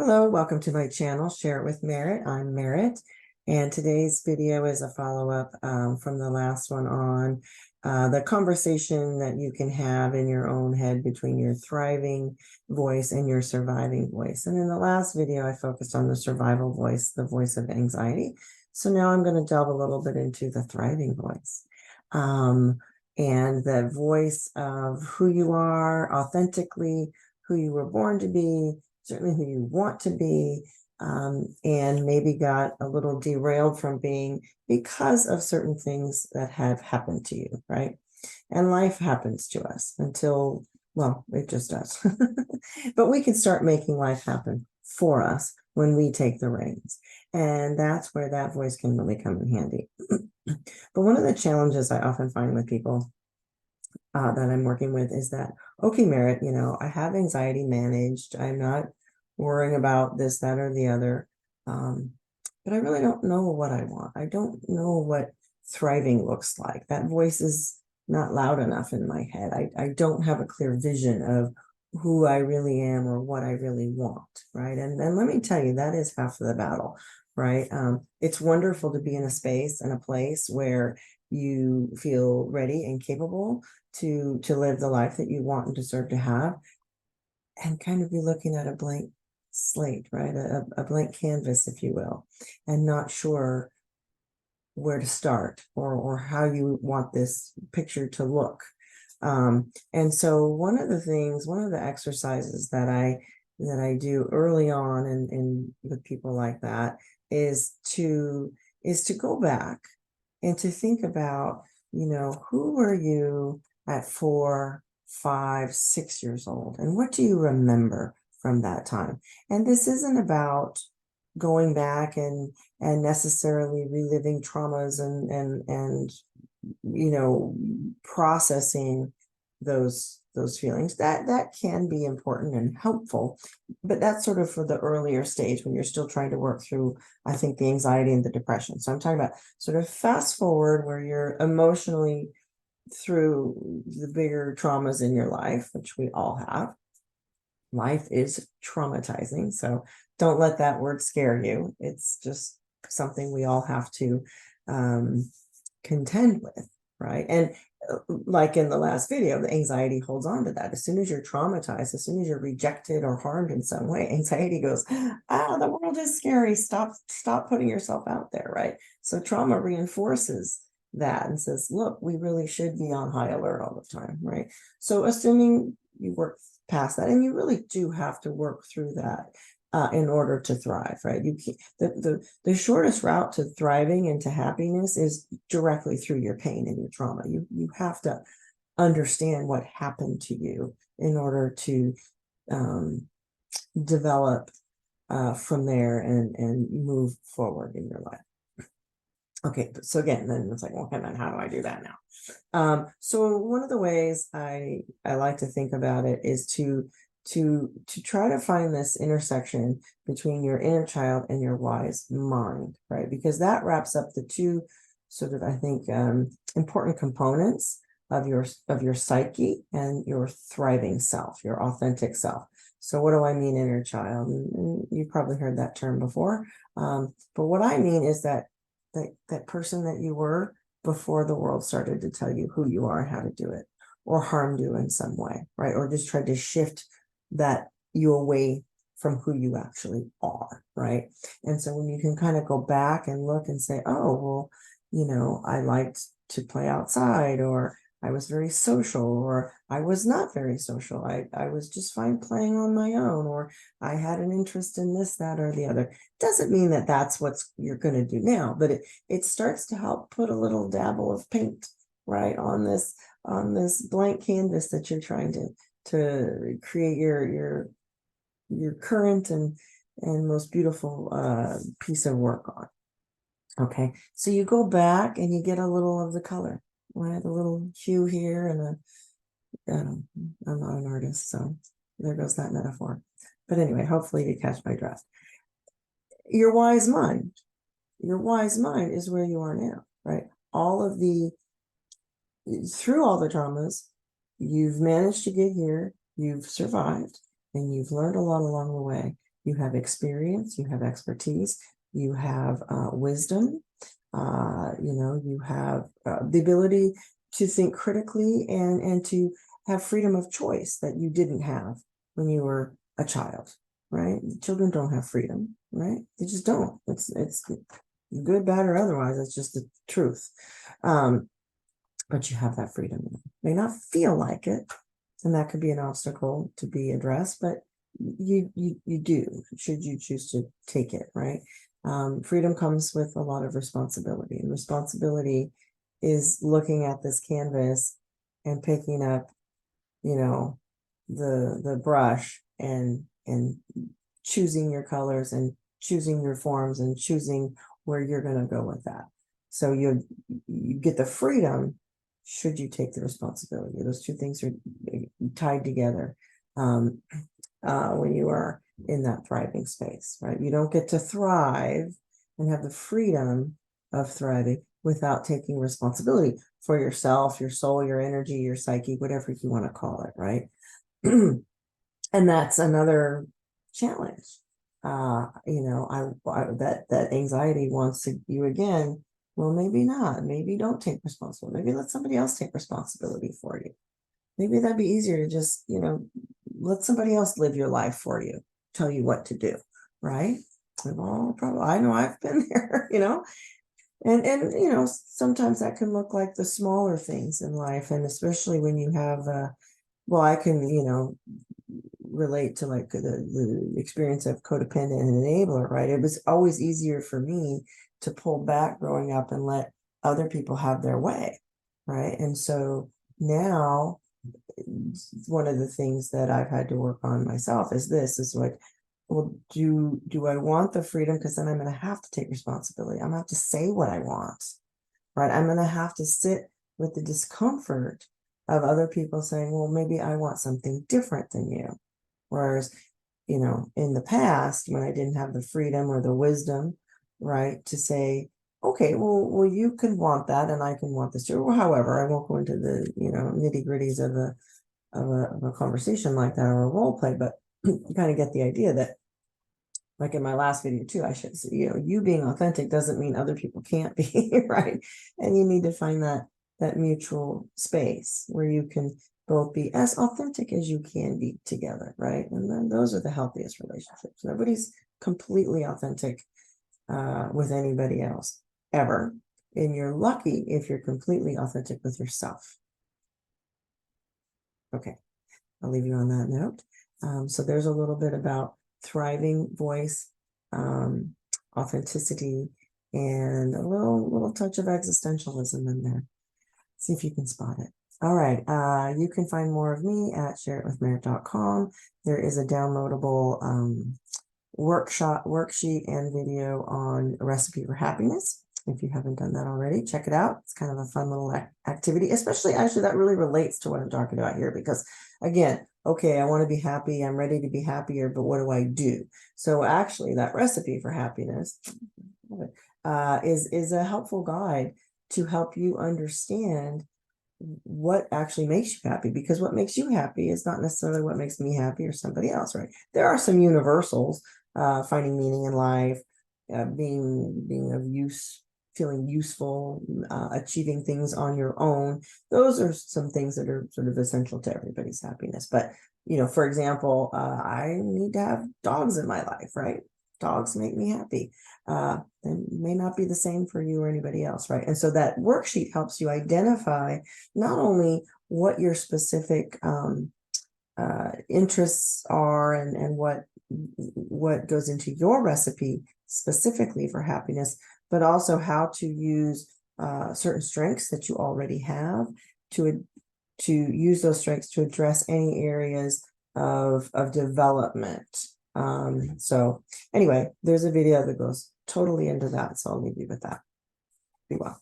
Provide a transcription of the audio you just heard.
Hello, welcome to my channel, Share It with Merit. I'm Merit, and today's video is a follow-up from the last one on the conversation that you can have in your own head between your thriving voice and your surviving voice. And in the last video, I focused on the survival voice, the voice of anxiety. So now I'm going to delve a little bit into the thriving voice. And the voice of who you are authentically, who you were born to be, certainly who you want to be, and maybe got a little derailed from being because of certain things that have happened to you, right? And life happens to us until, well, it just does. But we can start making life happen for us when we take the reins. And that's where that voice can really come in handy. But one of the challenges I often find with people that I'm working with is that, okay, Merit, I have anxiety managed. I'm not worrying about this, that, or the other. But I really don't know what I want. I don't know what thriving looks like. That voice is not loud enough in my head. I don't have a clear vision of who I really am or what I really want, right? And let me tell you, that is half of the battle, right? It's wonderful to be in a space and a place where you feel ready and capable to live the life that you want and deserve to have, and kind of be looking at a blank slate, right? A blank canvas, if you will, and not sure where to start or how you want this picture to look. And so one of the exercises that I do early on and with people like that is to go back and to think about, who were you at 4, 5, 6 years old, and what do you remember from that time? And this isn't about going back and necessarily reliving traumas and processing those feelings. That can be important and helpful, but that's sort of for the earlier stage when you're still trying to work through, I think, the anxiety and the depression. So I'm talking about sort of fast forward where you're emotionally through the bigger traumas in your life, which we all have. Life is traumatizing, so don't let that word scare you. It's just something we all have to contend with, right? And like in the last video, the anxiety holds on to that. As soon as you're traumatized, as soon as you're rejected or harmed in some way, anxiety goes, the world is scary. Stop putting yourself out there, right? So trauma reinforces that and says, look, we really should be on high alert all the time, right? So assuming you work past that, and you really do have to work through that in order to thrive, right? You can't, the shortest route to thriving and to happiness is directly through your pain and your trauma. You have to understand what happened to you in order to develop from there and move forward in your life. Okay, so again, then it's like, okay, then how do I do that now? So one of the ways I like to think about it is to try to find this intersection between your inner child and your wise mind, right? Because that wraps up the two sort of, I think, important components of your psyche and your thriving self, your authentic self. So what do I mean inner child? And you've probably heard that term before. But what I mean is that person that you were before the world started to tell you who you are and how to do it, or harmed you in some way, right? Or just tried to shift that you away from who you actually are, right? And so when you can kind of go back and look and say, oh, well, I liked to play outside, or I was very social, or I was not very social. I was just fine playing on my own, or I had an interest in this, that, or the other. Doesn't mean that that's what you're going to do now, but it starts to help put a little dabble of paint, right, on this blank canvas that you're trying to create your current and most beautiful piece of work on. Okay, so you go back and you get a little of the color, right? A little hue here and I'm not an artist, so there goes that metaphor. But anyway, hopefully you catch my drift. Your wise mind is where you are now, right? Through all the traumas, you've managed to get here, you've survived, and you've learned a lot along the way. You have experience, you have expertise, you have wisdom, you have the ability to think critically and to have freedom of choice that you didn't have when you were a child, right? Children don't have freedom, right? They just don't. It's good, bad, or otherwise. It's just the truth. But you have that freedom. You may not feel like it, and that could be an obstacle to be addressed, but you do, should you choose to take it, right? Freedom comes with a lot of responsibility, and responsibility is looking at this canvas and picking up, the brush and choosing your colors and choosing your forms and choosing where you're going to go with that. So you get the freedom should you take the responsibility. Those two things are tied together when you are in that thriving space, right? You don't get to thrive and have the freedom of thriving without taking responsibility for yourself, your soul, your energy, your psyche, whatever you want to call it, right? And that's another challenge. That anxiety wants you again. Well, maybe not. Maybe don't take responsibility. Maybe let somebody else take responsibility for you. Maybe that'd be easier to just, let somebody else live your life for you, tell you what to do, right? Well, probably, I know I've been there, and sometimes that can look like the smaller things in life, and especially when you have, I can, relate to like the experience of codependent and enabler, right? It was always easier for me to pull back growing up and let other people have their way, right? And so now one of the things that I've had to work on myself is like, well, do I want the freedom? Because then I'm going to have to take responsibility. I'm going to have to say what I want, right? I'm going to have to sit with the discomfort of other people saying, well, maybe I want something different than you. Whereas, in the past, when I didn't have the freedom or the wisdom, right, to say, okay, well, you can want that and I can want this too. Or however, I won't go into the, nitty gritties of a conversation like that or a role play, but you kind of get the idea that, like in my last video too, I should say, you being authentic doesn't mean other people can't be, right? And you need to find that mutual space where you can both be as authentic as you can be together, right? And then those are the healthiest relationships. Nobody's completely authentic with anybody else ever. And you're lucky if you're completely authentic with yourself. Okay, I'll leave you on that note. So there's a little bit about thriving voice, authenticity, and a little touch of existentialism in there. See if you can spot it. All right, you can find more of me at shareitwithmerit.com. There is a downloadable worksheet and video on a recipe for happiness. If you haven't done that already, check it out. It's kind of a fun little activity, especially actually that really relates to what I'm talking about here, because again, okay, I want to be happy. I'm ready to be happier, but what do I do? So actually that recipe for happiness is a helpful guide to help you understand what actually makes you happy, because what makes you happy is not necessarily what makes me happy or somebody else, right? There are some universals, finding meaning in life, being of use, feeling useful, achieving things on your own. Those are some things that are sort of essential to everybody's happiness. But, for example, I need to have dogs in my life, right? Dogs make me happy. They may not be the same for you or anybody else, right? And so that worksheet helps you identify not only what your specific interests are and what goes into your recipe specifically for happiness, but also how to use certain strengths that you already have to use those strengths to address any areas of development. So anyway, there's a video that goes totally into that, so I'll leave you with that. Be well.